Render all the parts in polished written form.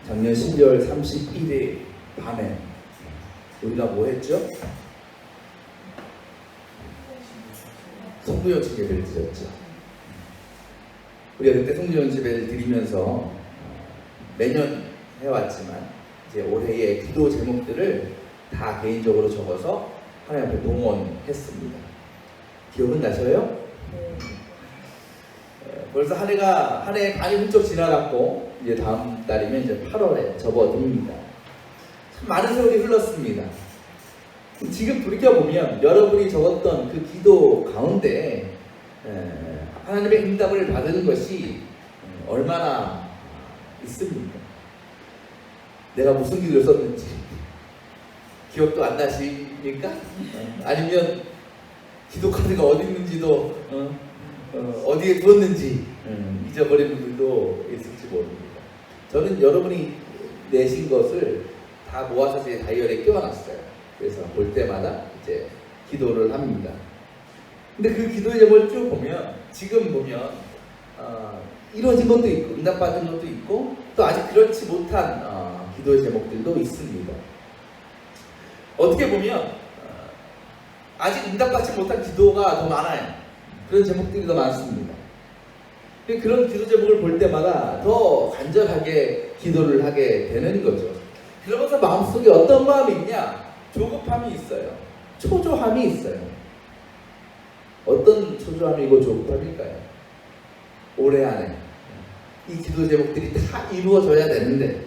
작년 12월 31일 밤에 우리가 뭐 했죠? 성도연습 예배를 드렸죠. 우리가 그때 성도연습 예배를 드리면서 매년 해왔지만 이제 올해의 기도 제목들을 다 개인적으로 적어서 하나님 앞에 봉헌했습니다. 기억은 나셔요? 벌써 한 해 반이 훌쩍 지나갔고 이제 다음 달이면 이제 8월에 접어듭니다. 참 많은 세월이 흘렀습니다. 지금 돌이켜보면 여러분이 적었던 그 기도 가운데 하나님의 응답을 받은 것이 얼마나 있습니까? 내가 무슨 기도를 썼는지 기억도 안 나십니까? 아니면 기도 카드가 어디 있는지도 어디에 두었는지 잊어버린 분들도 있을지 모릅니다. 저는 여러분이 내신 것을 다 모아서 제 다이어리에 끼워놨어요. 그래서 볼 때마다 이제 기도를 합니다. 근데 그 기도의 제목을 쭉 보면 지금 보면 이루어진 것도 있고 응답받은 것도 있고 또 아직 그렇지 못한 기도의 제목들도 있습니다. 어떻게 보면 아직 응답받지 못한 기도가 더 많아요. 그런 제목들이 더 많습니다. 그런 기도 제목을 볼 때마다 더 간절하게 기도를 하게 되는 거죠. 그러면서 마음속에 어떤 마음이 있냐? 조급함이 있어요. 초조함이 있어요. 어떤 초조함이고 조급함일까요? 올해 안에 이 기도 제목들이 다 이루어져야 되는데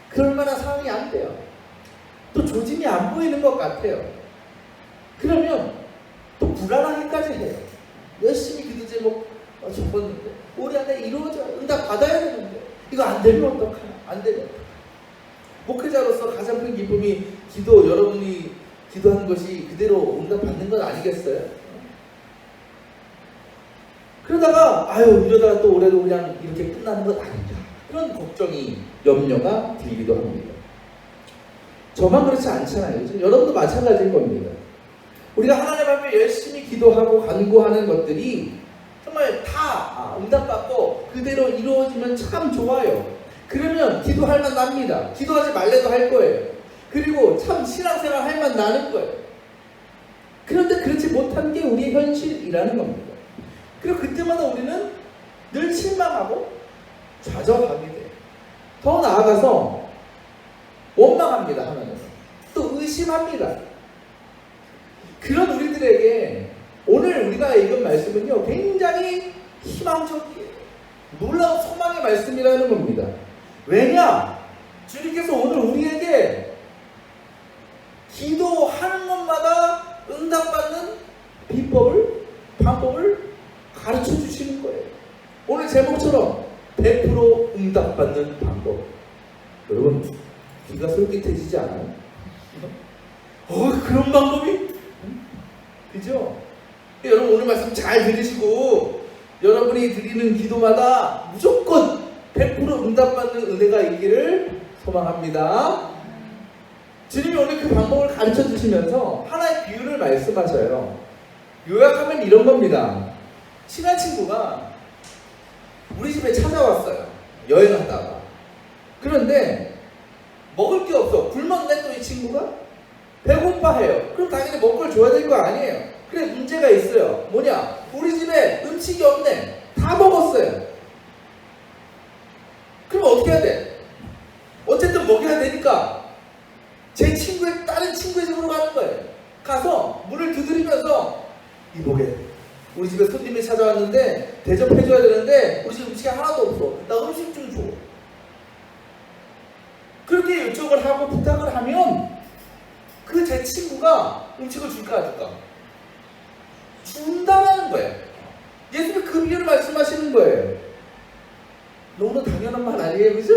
그럴 만한 상황이 안 돼요. 또 조짐이 안 보이는 것 같아요. 그러면 또 불안하기까지 해요. 열심히 기도 제목 적었는데 올해 안에 이루어져 응답 받아야 되는데 이거 안 되면 어떡하나? 안 되면 어떡하나? 목회자로서 가장 큰 기쁨이 기도 여러분이 기도하는 것이 그대로 응답 받는 건 아니겠어요? 그러다가 이러다가 또 올해도 그냥 이렇게 끝나는 건 아닌가? 그런 걱정이 염려가 들기도 합니다. 저만 그렇지 않잖아요. 그렇죠? 여러분도 마찬가지일 겁니다. 우리가 하나님 앞에 열심히 기도하고 간구하는 것들이 정말 다 응답받고 그대로 이루어지면 참 좋아요. 그러면 기도할 만 납니다. 기도하지 말래도 할 거예요. 그리고 참 신앙생활 할 만 나는 거예요. 그런데 그렇지 못한 게 우리의 현실이라는 겁니다. 그리고 그때마다 우리는 늘 실망하고 좌절하게 돼요. 더 나아가서 원망합니다. 하나님은 또 의심합니다. 그런 우리들에게 오늘 우리가 읽은 말씀은요 굉장히 희망적이에요. 놀라운 소망의 말씀이라는 겁니다. 왜냐? 주님께서 오늘 우리에게 기도하는 것마다 응답받는 방법을 가르쳐 주시는 거예요. 오늘 제목처럼 100% 응답받는 방법. 여러분 귀가 솔깃해지지 않아요? 그런 방법이? 그죠? 여러분 오늘 말씀 잘 들으시고 여러분이 드리는 기도마다 무조건 100% 응답받는 은혜가 있기를 소망합니다. 주님이 오늘 그 방법을 가르쳐 주시면서 하나의 비유를 말씀하셔요. 요약하면 이런 겁니다. 친한 친구가 우리 집에 찾아왔어요. 여행하다가. 그런데 먹을 게 없어. 굶었네 또 이 친구가? 배고파해요. 그럼 당연히 먹을 걸 줘야 될 거 아니에요. 그래 문제가 있어요. 뭐냐? 우리 집에 음식이 없네. 다 먹었어요. 그럼 어떻게 해야 돼? 어쨌든 먹여야 되니까 다른 친구의 집으로 가는 거예요. 가서 문을 두드리면서 이보게 우리 집에 손님이 찾아왔는데 대접해줘야 되는데 우리 집 음식이 하나도 없어. 나 음식 좀 줘. 그렇게 요청을 하고 부탁을 하면 그 제 친구가 음식을 줄까 안 줄까? 준다라는 거예요. 예수님이 그 비유를 말씀하시는 거예요. 너무나 당연한 말 아니에요, 그죠?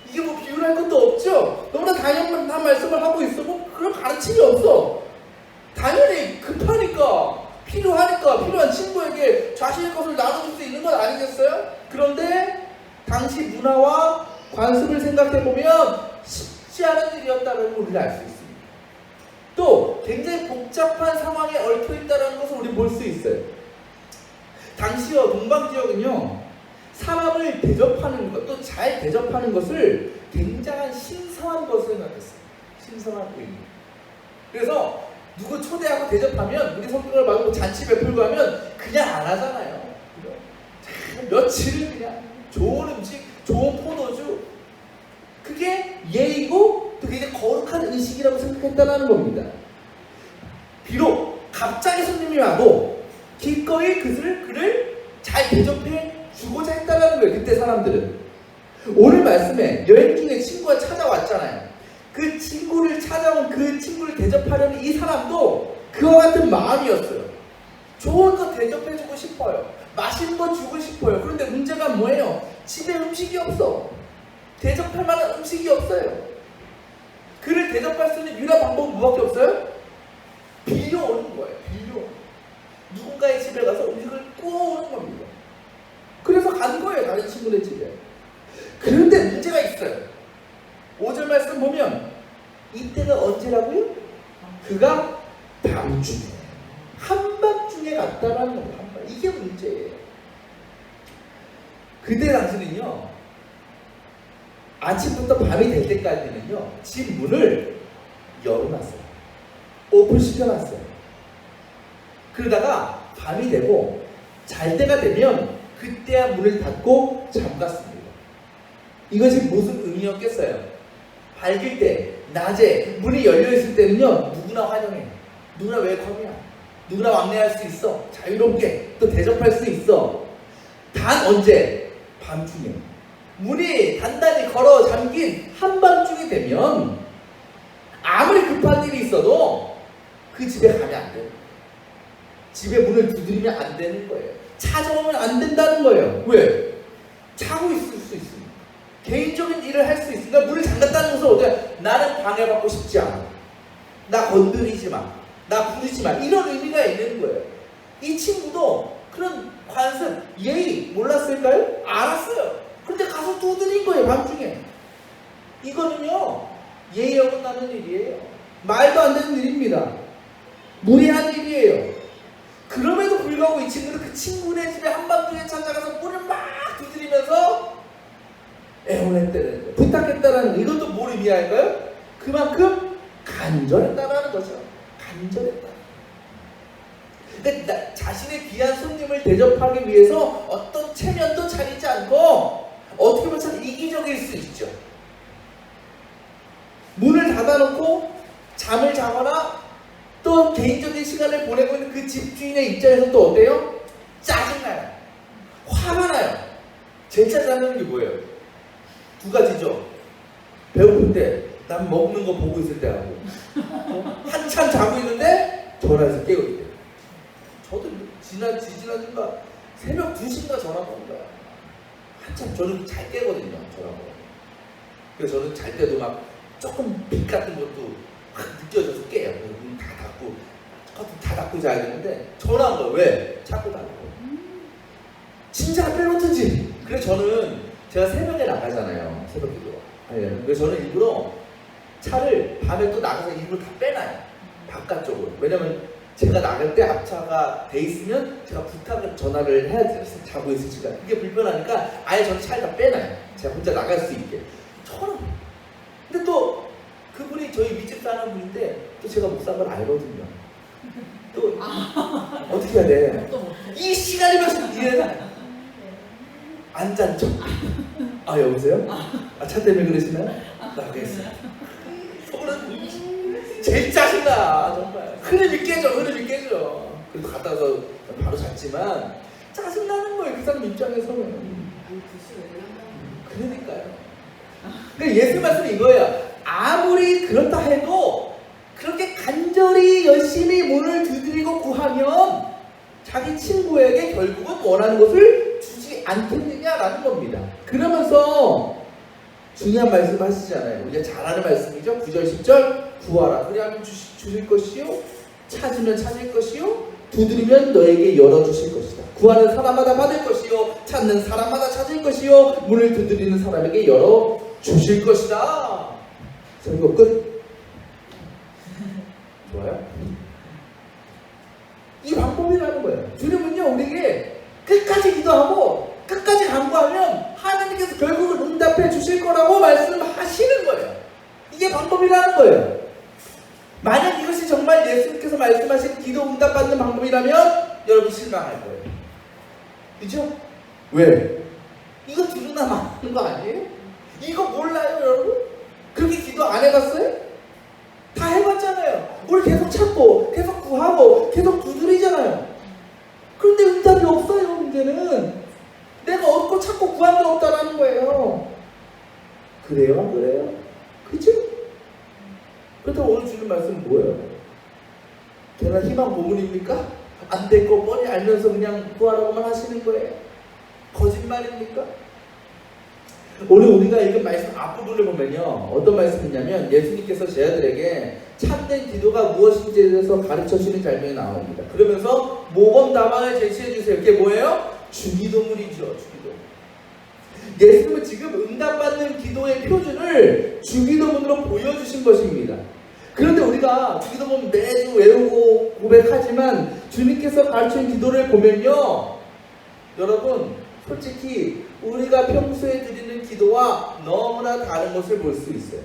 이게 뭐 비유를 할 것도 없죠? 너무나 당연한 말씀을 하고 있어. 뭐 그런 가르침이 없어. 당연히 급하니까, 필요한 친구에게 자신의 것을 나눠줄 수 있는 건 아니겠어요? 그런데 당시 문화와 관습을 생각해보면 쉽지 않은 일이었다는 걸 우리가 알 수 있습니다. 또 굉장히 복잡한 상황에 얽혀있다는 것을 우리 볼 수 있어요. 당시요 동방 지역은요 사람을 대접하는 것, 또 잘 대접하는 것을 굉장한 신성한 것을 생각했어요. 신성한 의미. 그래서 누구 초대하고 대접하면 우리 성경을 말고 잔치 베풀고 하면 그냥 안 하잖아요. 며칠을 그냥 좋은 음식, 좋은 포도주, 그게 예의고 또 굉장히 거룩한 의식이라고 생각했다는 겁니다. 비록 갑자기 손님이 와도 기꺼이 그를 잘 대접해 주고자 했다는 거예요. 그때 사람들은. 오늘 말씀에 여행 중에 친구가 찾아왔잖아요. 그 친구를 찾아온 그 친구를 대접하려는 이 사람도 그와 같은 마음이었어요. 좋은 거 대접해주고 싶어요. 맛있는 거 주고 싶어요. 그런데 문제가 뭐예요? 집에 음식이 없어. 대접할 만한 음식이 없어요. 그를 대접할 수 있는 유일한 방법은 뭐밖에 없어요? 빌려오는 거예요. 누군가의 집에 가서 음식을 구워오는 겁니다. 그래서 간 거예요. 다른 친구네 집에. 그런데 문제가 있어요. 5절 말씀 보면 이때가 언제라고요? 그가 밤중에, 한밤중에 갔다라는 거예요. 한밤. 이게 문제예요. 그때 당시는요, 아침부터 밤이 될 때까지는요, 집 문을 열어놨어요. 오픈시켜놨어요. 그러다가 밤이 되고 잘 때가 되면 그때야 문을 닫고 잠갔습니다. 이것이 무슨 의미였겠어요? 밝을 때, 낮에 문이 열려있을 때는요, 누구나 환영해. 누구나 웰컴이야. 누구나 왕래할 수 있어. 자유롭게 또 대접할 수 있어. 단 언제? 밤중에. 문이 단단히 걸어 잠긴 한밤중이 되면 아무리 급한 일이 있어도 그 집에 가면 안 돼요. 집에 문을 두드리면 안 되는 거예요. 찾아오면 안 된다는 거예요. 왜? 자고 있을 수 있습니다. 개인적인 일을 할 수 있으니까 문을 잠갔다는 것은 어때? 나는 방해받고 싶지 않아. 나 건드리지 마. 나 부르지 마. 이런 의미가 있는 거예요. 이 친구도 그런 관습, 예의 몰랐을까요? 알았어요. 그런데 가서 두드린 거예요. 밤중에. 이거는요, 예의 어긋나는 일이에요. 말도 안 되는 일입니다. 무례한 일이에요. 그럼에도 불구하고 이 친구는 그 친구네 집에 한밤중에 찾아가서 문을 막 두드리면서 애원했다는 거예요. 부탁했다는 거. 이것도 뭘 의미할까요? 그만큼 간절했다는 거죠. 간절했다. 그러니까 자신의 귀한 손님을 대접하기 위해서 어떤 체면도 차리지 않고 어떻게 보면 참 이기적일 수 있죠. 문을 닫아놓고 잠을 자거나 또 개인적인 시간을 보내고 있는 그 집주인의 입장에서 또 어때요? 짜증나요. 화가 나요. 제일 짜증나는 게 뭐예요? 두 가지죠. 배고픈데 난 먹는 거 보고 있을 때 하고 한참 자고 있는데 전화해서 깨고 있대요. 저도 지난주가 새벽 2시인가 전화가 온 거야. 한참 저는 잘 깨거든요. 전화가. 그래서 저는 잘 때도 막 조금 빛 같은 것도 확 느껴져서 깨요. 문 다 닫고 커튼 다 닫고 자야 되는데 전화 온 거야. 왜? 자꾸 닫고. 진짜 빼놓든지. 그래서 저는 제가 새벽에 나가잖아요. 새벽 기도. 그래서 저는 일부러 차를 밤에 또 나가서 일부러 다 빼놔요. 바깥쪽으로. 왜냐면 제가 나갈 때 앞차가 돼 있으면 제가 부탁을 전화를 해야 돼요. 자고 있을 시간. 이게 불편하니까 아예 저는 차를 다 빼놔요. 제가 혼자 나갈 수 있게. 저는. 근데 또 그분이 저희 윗집 사는 분인데 또 제가 못 산 걸 알거든요. 또 어떻게 해야 돼? 이 시간이면 이래야 안 잔 척. 아 여보세요? 차 때문에 그러시나요? 나가겠습니다. 속으로는 제일 짜증나 정말. 흐름이 깨져. 그래도 갔다 와서 바로 잤지만 짜증나는 거예요. 그 사람 입장에서는. 그러니까요. 그러니까 예수 말씀이 이거예요. 아무리 그렇다 해도 그렇게 간절히 열심히 문을 두드리고 구하면 자기 친구에게 결국은 원하는 것을 주지 않겠느냐라는 겁니다. 그러면서 중요한 말씀 하시잖아요. 우리가 잘 아는 말씀이죠. 9절 10절 구하라 그리하면 주실 것이요 찾으면 찾을 것이요 두드리면 너에게 열어주실 것이다. 구하는 사람마다 받을 것이요 찾는 사람마다 찾을 것이요 문을 두드리는 사람에게 열어주실 것이다. 설교 끝. 좋아요? 이 방법이라는 거예요. 주님은요 우리에게 끝까지 기도하고 끝까지 간구하면 하나님께서 결국은 응답해 주실 거라고 말씀하시는 하시는 거예요. 이게 방법이라는 거예요. 만약 이것이 정말 예수님께서 말씀하신 기도 응답받는 방법이라면 여러분 실망할 거예요. 그죠? 왜? 이거 들으나 마는 거 아니에요? 이거 몰라요, 여러분? 그렇게 기도 안 해봤어요? 다 해봤잖아요. 우리 계속 찾고, 계속 구하고, 계속 두드리잖아요. 그런데 응답이 없어요, 문제는. 내가 얻고 찾고 구한 게 없다라는 거예요. 그래요, 안 그래요? 그죠? 그렇다고 오늘 주는 말씀은 뭐예요? 걔는 희망 고문입니까? 안 될 거 뻔히 알면서 그냥 구하라고만 하시는 거예요? 거짓말입니까? 오늘 우리가 읽은 말씀 앞부분을 보면요, 어떤 말씀이냐면 예수님께서 제 아들에게 참된 기도가 무엇인지에 대해서 가르쳐주는 장면이 나옵니다. 그러면서 모범 답안을 제시해 주세요. 그게 뭐예요? 주기도문이죠. 주기도문. 예수님은 지금 응답받는 기도의 표준을 주기도문으로 보여주신 것입니다. 그런데 우리가 주기도문 매주 외우고 고백하지만 주님께서 가르친 기도를 보면요, 여러분 솔직히 우리가 평소에 드리는 기도와 너무나 다른 것을 볼 수 있어요.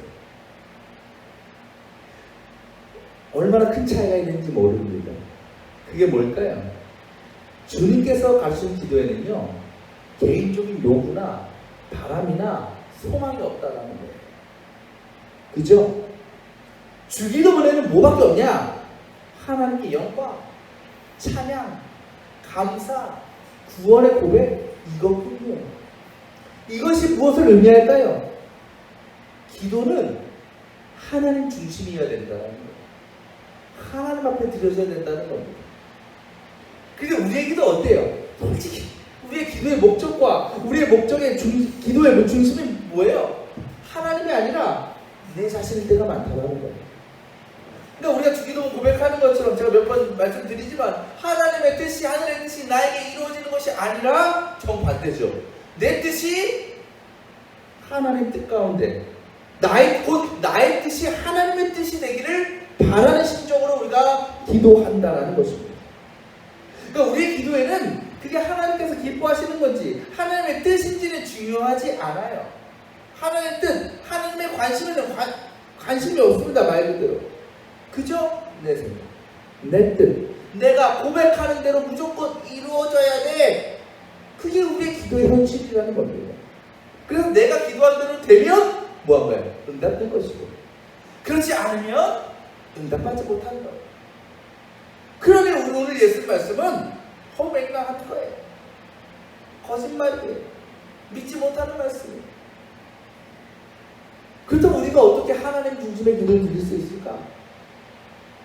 얼마나 큰 차이가 있는지 모릅니다. 그게 뭘까요? 주님께서 가르친 기도에는요, 개인적인 요구나 바람이나 소망이 없다라는 거예요. 그죠? 주기도문에는 뭐밖에 없냐? 하나님께 영광, 찬양, 감사, 구원의 고백, 이것뿐이에요. 이것이 무엇을 의미할까요? 기도는 하나님 중심이어야 된다는 거예요. 하나님 앞에 드려져야 된다는 겁니다. 근데 우리의 기도 어때요? 솔직히 우리의 기도의 목적과 우리의 목적의 기도의 중심이 뭐예요? 하나님이 아니라 내 자신일 때가 많다는 거예요. 그러니까 우리가 주기도문 고백하는 것처럼 제가 몇 번 말씀드리지만 하나님의 뜻이, 하늘의 뜻이 나에게 이루어지는 것이 아니라 정반대죠. 내 뜻이 하나님 뜻 가운데 곧 나의 뜻이 하나님의 뜻이 되기를 바라는 심정으로 우리가 기도한다라는 것입니다. 그러니까 우리의 기도에는 그게 하나님께서 기뻐하시는 건지 하나님의 뜻인지는 중요하지 않아요. 하나님의 뜻, 하나님의 관심에는 관심이 없습니다. 말 그대로. 그죠? 내 생각, 내 뜻, 내가 고백하는 대로 무조건 이루어져야 돼. 그게 우리의 기도의 현실이라는 겁니다. 그래서 내가 기도한 대로 되면 뭐한 거예요? 응답된 것이고, 그렇지 않으면 응답받지 못하는 거예요. 그러면 우리 오늘 예수님 말씀은 허무맹랑한 거예요. 거짓말이에요. 믿지 못하는 말씀이에요. 그렇다면 우리가 어떻게 하나님 중심의 기도를 드릴 수 있을까?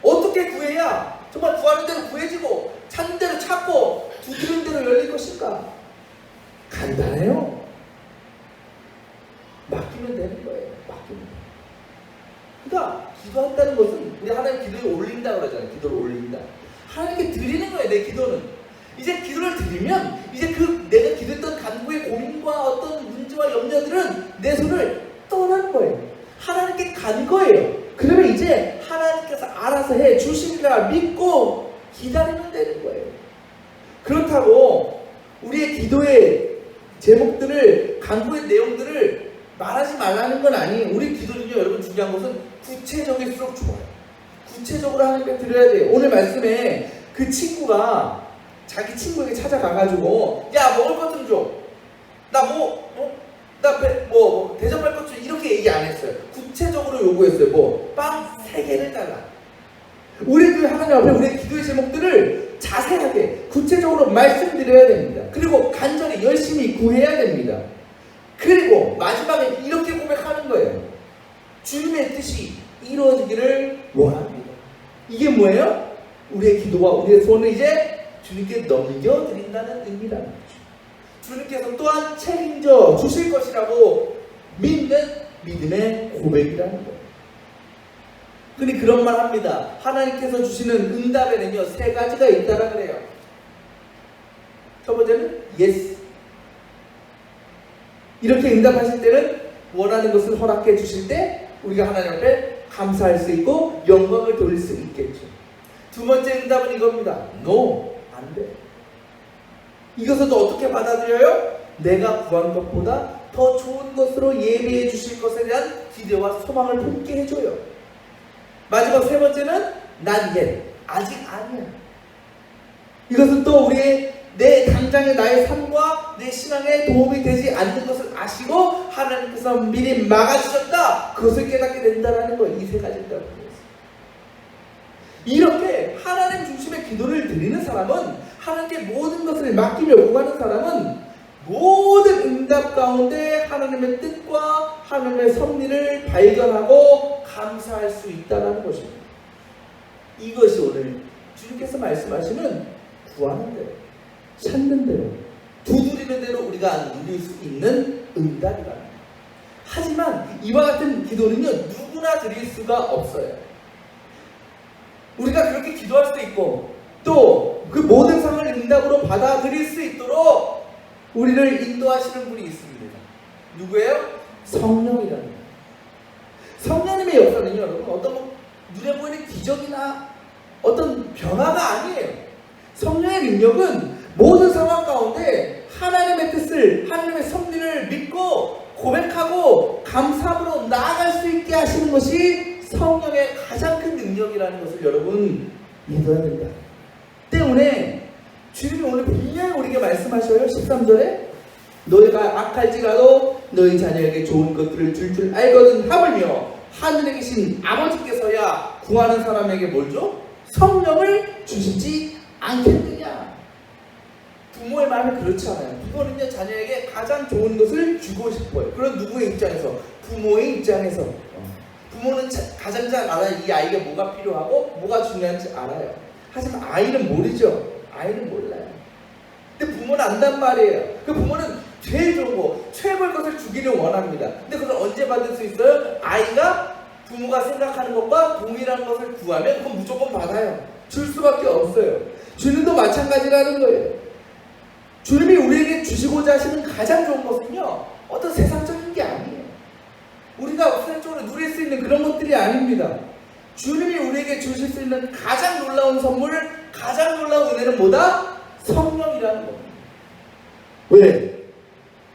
어떻게 구해야 정말 구하는 대로 구해지고 찾는 대로 찾고 두드리는 대로 열릴 것일까? 간단해요. 맡기면 되는 거예요. 맡기면. 그러니까 기도한다는 것은 우리 하나님 기도에 올린다 그러잖아요. 기도를 올린다. 하나님께 드리는 거예요. 내 기도는. 이제 기도를 드리면 이제 그 내가 기도했던 간구의 고민과 어떤 문제와 염려들은 내 손을 떠난 거예요. 하나님께 간 거예요. 그러면 이제 하나님께서 알아서 해 주시리라 믿고 기다리면 되는 거예요. 그렇다고 우리의 기도의 제목들을, 간구의 내용들을 말하지 말라는 건 아니에요. 우리 기도는요, 여러분 중요한 것은 구체적일수록 좋아요. 구체적으로 하나님께 드려야 돼요. 오늘 말씀에 그 친구가 자기 친구에게 찾아가가지고 야, 먹을 것 좀 줘. 나 대접할 것 좀, 이렇게 얘기 안 했어요. 구체적으로 요구했어요. 빵 3개를 달라. 우리 그 하나님 앞에 우리의 기도의 제목들을 자세하게 구체적으로 말씀드려야 됩니다. 그리고 간절히 열심히 구해야 됩니다. 그리고 마지막에 이렇게 고백하는 거예요. 주님의 뜻이 이루어지기를 원합니다. 이게 뭐예요? 우리의 기도와 우리의 소원을 이제 주님께 넘겨드린다는 의미라는 거죠. 주님께서 또한 책임져 주실 것이라고 믿는 믿음의 고백이라는 거예요. 근데 그런 말 합니다. 하나님께서 주시는 응답에는요, 3가지가 있다라 그래요. 첫 번째는 yes. 이렇게 응답하실 때는 원하는 것을 허락해 주실 때 우리가 하나님 앞에 감사할 수 있고 영광을 돌릴 수 있겠죠. 두 번째 응답은 이겁니다. no. 안 돼. 이것을 또 어떻게 받아들여요? 내가 구한 것보다 더 좋은 것으로 예비해 주실 것에 대한 기대와 소망을 품게 해줘요. 마지막 세 번째는 난 옛, 아직 아니야. 이것은 또 우리의 내 당장의 나의 삶과 내 신앙에 도움이 되지 않는 것을 아시고 하나님께서 미리 막아주셨다. 그것을 깨닫게 된다는 거예요. 이 세 가지입니다. 이렇게 하나님 중심의 기도를 드리는 사람은, 하나님께 모든 것을 맡기며 오가는 사람은 모든 응답 가운데 하나님의 뜻과 하나님의 섭리를 발견하고 감사할 수 있다는 것입니다. 이것이 오늘 주님께서 말씀하시는 구하는 대로, 찾는 대로, 두드리는 대로 우리가 누릴 수 있는 응답이다. 하지만 이와 같은 기도는요, 누구나 드릴 수가 없어요. 우리가 그렇게 기도할 수도 있고 또 그 모든 상황을 응답으로 받아들일 수 있도록 우리를 인도하시는 분이 있습니다. 누구예요? 성령이라는 거예요. 성령님의 역사는요, 여러분, 어떤 눈에 보이는 기적이나 어떤 변화가 아니에요. 성령의 능력은 모든 상황 가운데 하나님의 뜻을, 하나님의 섭리를 믿고 고백하고 감사함으로 나아갈 수 있게 하시는 것이 성령의 가장 큰 능력이라는 것을 여러분 믿어야 된다. 때문에 주님이 오늘 분명히 우리에게 말씀하셔요. 13절에 너희가 악할지라도 너희 자녀에게 좋은 것들을 줄 알거든 하물며 하늘에 계신 아버지께서야 구하는 사람에게 뭘 줘? 성령을 주시지 않겠느냐. 부모의 마음이 그렇지 않아요. 부모는요, 자녀에게 가장 좋은 것을 주고 싶어요. 그런 누구의 입장에서? 부모의 입장에서. 부모는 가장 잘 알아요. 이 아이가 뭐가 필요하고 뭐가 중요한지 알아요. 하지만 아이는 모르죠. 아이는 몰라요. 근데 부모는 안단 말이에요. 그 부모는 제일 좋은 거, 최고의 것을 주기를 원합니다. 근데 그걸 언제 받을 수 있어요? 아이가 부모가 생각하는 것과 동일한 것을 구하면 그건 무조건 받아요. 줄 수밖에 없어요. 주님도 마찬가지라는 거예요. 주님이 우리에게 주시고자 하시는 가장 좋은 것은요, 어떤 세상적인 게 아니에요. 우리가 세상적으로 누릴 수 있는 그런 것들이 아닙니다. 주님이 우리에게 주실 수 있는 가장 놀라운 선물, 가장 놀라운 은혜는 뭐다? 성령이라는 겁니다. 왜?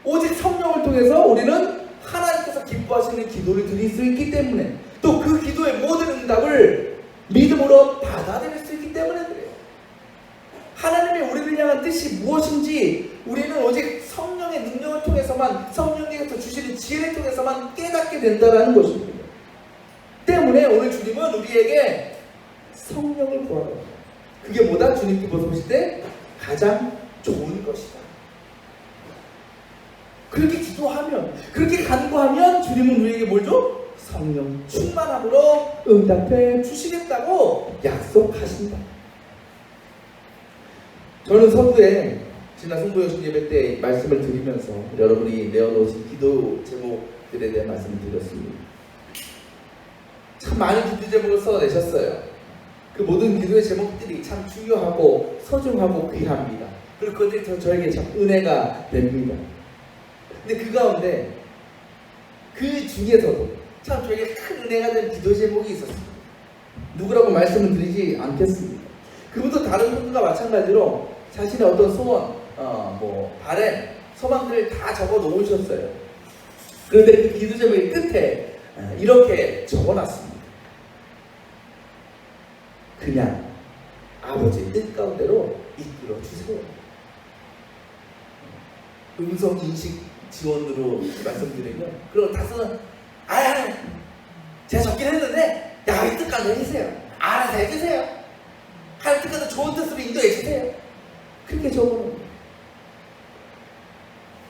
오직 성령을 통해서 우리는 하나님께서 기뻐하시는 기도를 드릴 수 있기 때문에, 또 그 기도의 모든 응답을 믿음으로 받아들일 수 있기 때문에 그래요. 하나님의 우리를 향한 뜻이 무엇인지 우리는 오직 성령의 능력을 통해서만, 성령님께서 주시는 지혜를 통해서만 깨닫게 된다는 것입니다. 때문에 오늘 주님은 우리에게 성령을 구하라. 그게 뭐다? 주님께 보실 때 가장 좋은 것이다. 그렇게 기도하면, 그렇게 간구하면 주님은 우리에게 뭘 줘? 성령 충만함으로 응답해 주시겠다고 약속하신다. 저는 서두에 지난 성부영신 예배 때 말씀을 드리면서 여러분이 내어놓으신 기도 제목들에 대한 말씀을 드렸습니다. 참 많은 기도 제목을 써내셨어요. 그 모든 기도의 제목들이 참 중요하고 소중하고 귀합니다. 그리고 그것들이 저에게 참 은혜가 됩니다. 근데 그 가운데 그 중에서도 참 저에게 큰 은혜가 된 기도 제목이 있었습니다. 누구라고 말씀을 드리지 않겠습니다. 그분도 다른 분들과 마찬가지로 자신의 어떤 소원, 바램, 소망들을 다 적어 놓으셨어요. 그런데 그 기도 제목의 끝에 이렇게 적어놨습니다. 그냥 아버지의 뜻 가운데로 이끌어 주세요. 음성 인식 지원으로 말씀드리면, 그리고 다서는 제가 적긴 했는데 하나님 뜻 가운데 해주세요. 알아서 해주세요. 하나님 뜻 가운데 좋은 뜻으로 인도해 주세요. 그렇게 적어놓은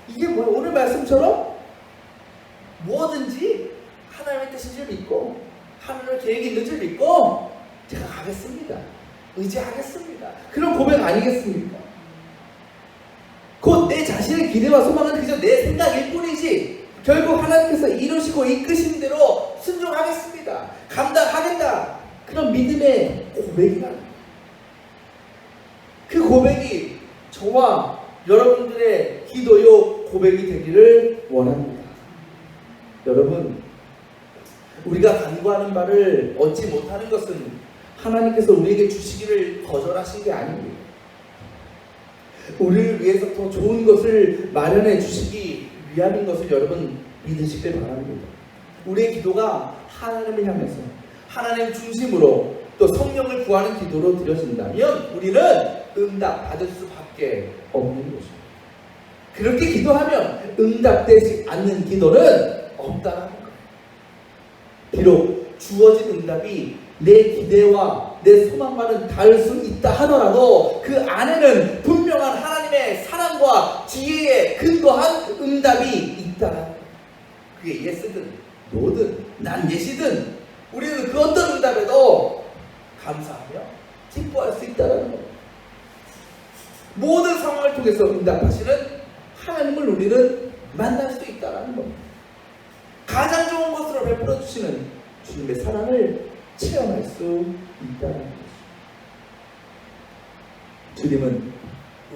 이게 뭐야? 오늘 말씀처럼 뭐든지 하나님의 뜻인 줄 믿고 하나님의 계획이 있는 줄 믿고 제가 가겠습니다. 의지하겠습니다. 그런 고백 아니겠습니까? 곧 내 자신의 기대와 소망은 그저 내 생각일 뿐이지 결국 하나님께서 이루시고 이끄신 대로 순종하겠습니다. 감당하겠다. 그런 믿음의 고백이라는 거예요. 그 고백이 저와 여러분들의 기도요 고백이 되기를 원합니다. 여러분, 우리가 간구하는 바를 얻지 못하는 것은 하나님께서 우리에게 주시기를 거절하신 게 아닙니다. 우리를 위해서 더 좋은 것을 마련해 주시기 위함인 것을 여러분 믿으시길 바랍니다. 우리의 기도가 하나님을 향해서 하나님 중심으로 또 성령을 구하는 기도로 드려진다면 우리는 응답 받을 수밖에 없는 것입니다. 그렇게 기도하면 응답되지 않는 기도는 없다는 거예요. 비록 주어진 응답이 내 기대와 내 소망과는 다를 수 있다 하더라도 그 안에는 분명한 하나님의 사랑과 지혜에 근거한 응답이 있다는 거예요. 그게 예스든 노든 난 예시든 우리는 그 어떤 응답에도 감사하며 기뻐할 수 있다는 거예요. 모든 상황을 통해서 응답하시는 하나님을 우리는 만날 수 있다는 겁니다. 가장 좋은 것으로 베풀어 주시는 주님의 사랑을 체험할 수 있다는 것입니다. 주님은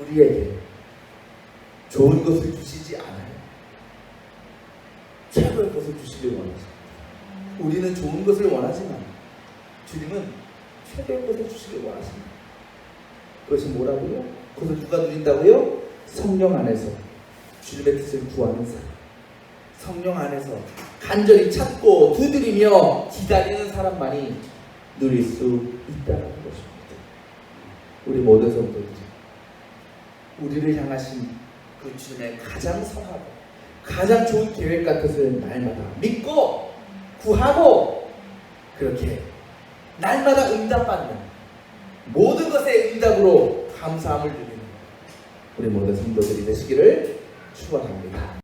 우리에게 좋은 것을 주시지 않아요. 최고의 것을 주시길 원하십니다. 우리는 좋은 것을 원하지만 주님은 최고의 것을 주시길 원하십니다. 그것이 뭐라고요? 그것을 누가 누린다고요? 성령 안에서 주님의 뜻을 구하는 사람, 성령 안에서 간절히 찾고 두드리며 기다리는 사람만이 누릴 수 있다는 것입니다. 우리 모든 성도들, 우리를 향하신 그 주님의 가장 선하고 가장 좋은 계획 같은 날마다 믿고 구하고 그렇게 날마다 응답받는 모든 것의 응답으로 감사함을 누리는 우리 모든 성도들이 되시기를 축원합니다.